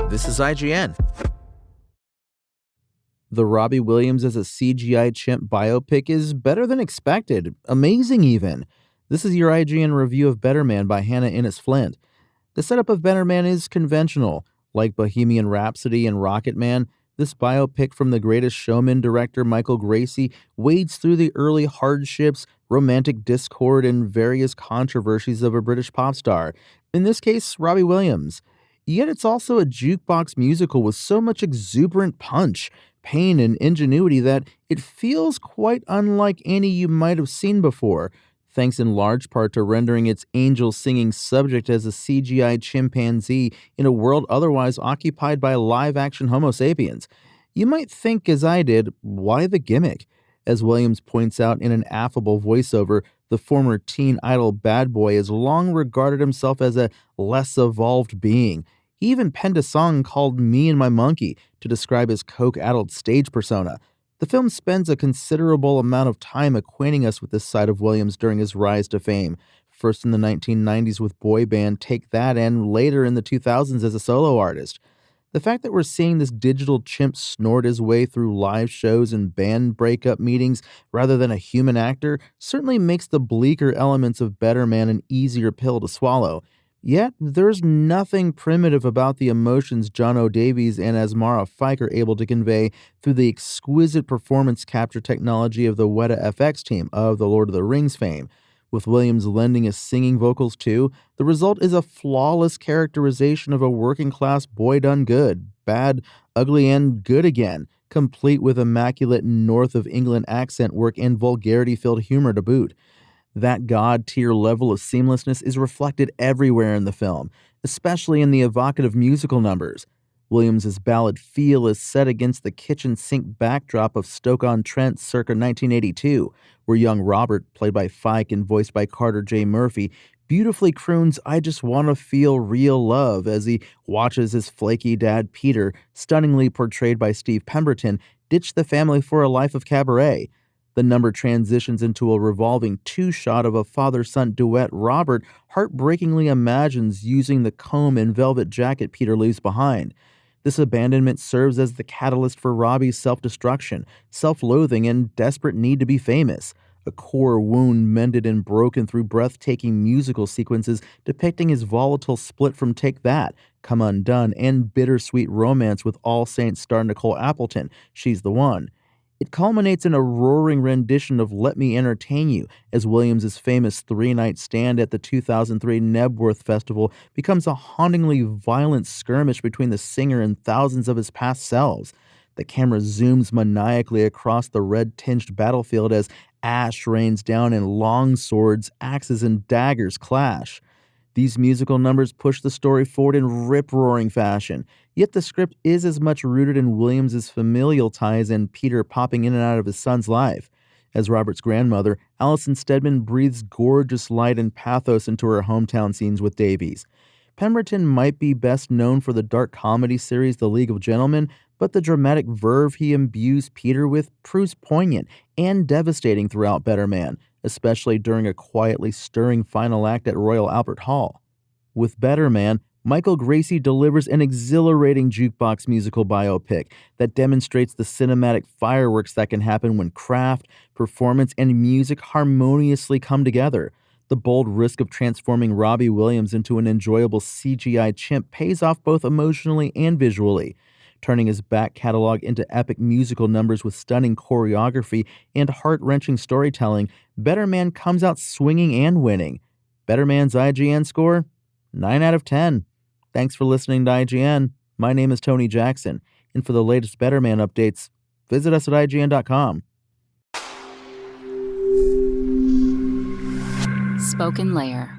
This is IGN. The Robbie-Williams-as-a-CGI-chimp biopic is better than expected. Amazing, even. This is your IGN review of Better Man by Hannah Innes Flint. The setup of Better Man is conventional. Like Bohemian Rhapsody and Rocket Man, this biopic from The Greatest Showman director Michael Gracey wades through the early hardships, romantic discord, and various controversies of a British pop star. In this case, Robbie Williams. Yet it's also a jukebox musical with so much exuberant punch, pain, and ingenuity that it feels quite unlike any you might have seen before, thanks in large part to rendering its angel-singing subject as a CGI chimpanzee in a world otherwise occupied by live-action Homo sapiens. You might think, as I did, why the gimmick? As Williams points out in an affable voiceover, the former teen idol bad boy has long regarded himself as a less evolved being. He even penned a song called Me and My Monkey to describe his coke-addled stage persona. The film spends a considerable amount of time acquainting us with this side of Williams during his rise to fame, first in the 1990s with boy band Take That and later in the 2000s as a solo artist. The fact that we're seeing this digital chimp snort his way through live shows and band breakup meetings rather than a human actor certainly makes the bleaker elements of Better Man an easier pill to swallow. Yet, there's nothing primitive about the emotions John O'Davies and Asmara Fike are able to convey through the exquisite performance capture technology of the Weta FX team of the Lord of the Rings fame. With Williams lending his singing vocals too, the result is a flawless characterization of a working-class boy done good, bad, ugly, and good again, complete with immaculate North of England accent work and vulgarity-filled humor to boot. That god-tier level of seamlessness is reflected everywhere in the film, especially in the evocative musical numbers. Williams's ballad Feel is set against the kitchen sink backdrop of Stoke-on-Trent circa 1982, where young Robert, played by Fike and voiced by Carter J. Murphy, beautifully croons I Just Wanna Feel Real Love as he watches his flaky dad Peter, stunningly portrayed by Steve Pemberton, ditch the family for a life of cabaret. The number transitions into a revolving two-shot of a father-son duet Robert heartbreakingly imagines using the comb and velvet jacket Peter leaves behind. This abandonment serves as the catalyst for Robbie's self-destruction, self-loathing, and desperate need to be famous, a core wound mended and broken through breathtaking musical sequences depicting his volatile split from Take That, Come Undone, and bittersweet romance with All Saints star Nicole Appleton, She's the One. It culminates in a roaring rendition of Let Me Entertain You, as Williams's famous three-night stand at the 2003 Knebworth Festival becomes a hauntingly violent skirmish between the singer and thousands of his past selves. The camera zooms maniacally across the red-tinged battlefield as ash rains down and long swords, axes, and daggers clash. These musical numbers push the story forward in rip-roaring fashion, yet the script is as much rooted in Williams's familial ties and Peter popping in and out of his son's life. As Robert's grandmother, Alison Steadman breathes gorgeous light and pathos into her hometown scenes with Davies. Pemberton might be best known for the dark comedy series The League of Gentlemen, but the dramatic verve he imbues Peter with proves poignant and devastating throughout Better Man, especially during a quietly stirring final act at Royal Albert Hall. With Better Man, Michael Gracey delivers an exhilarating jukebox musical biopic that demonstrates the cinematic fireworks that can happen when craft, performance, and music harmoniously come together. The bold risk of transforming Robbie Williams into an enjoyable CGI chimp pays off both emotionally and visually. Turning his back catalog into epic musical numbers with stunning choreography and heart-wrenching storytelling, Better Man comes out swinging and winning. Better Man's IGN score? 9 out of 10. Thanks for listening to IGN. My name is Tony Jackson, and for the latest Better Man updates, visit us at IGN.com. Spoken Layer.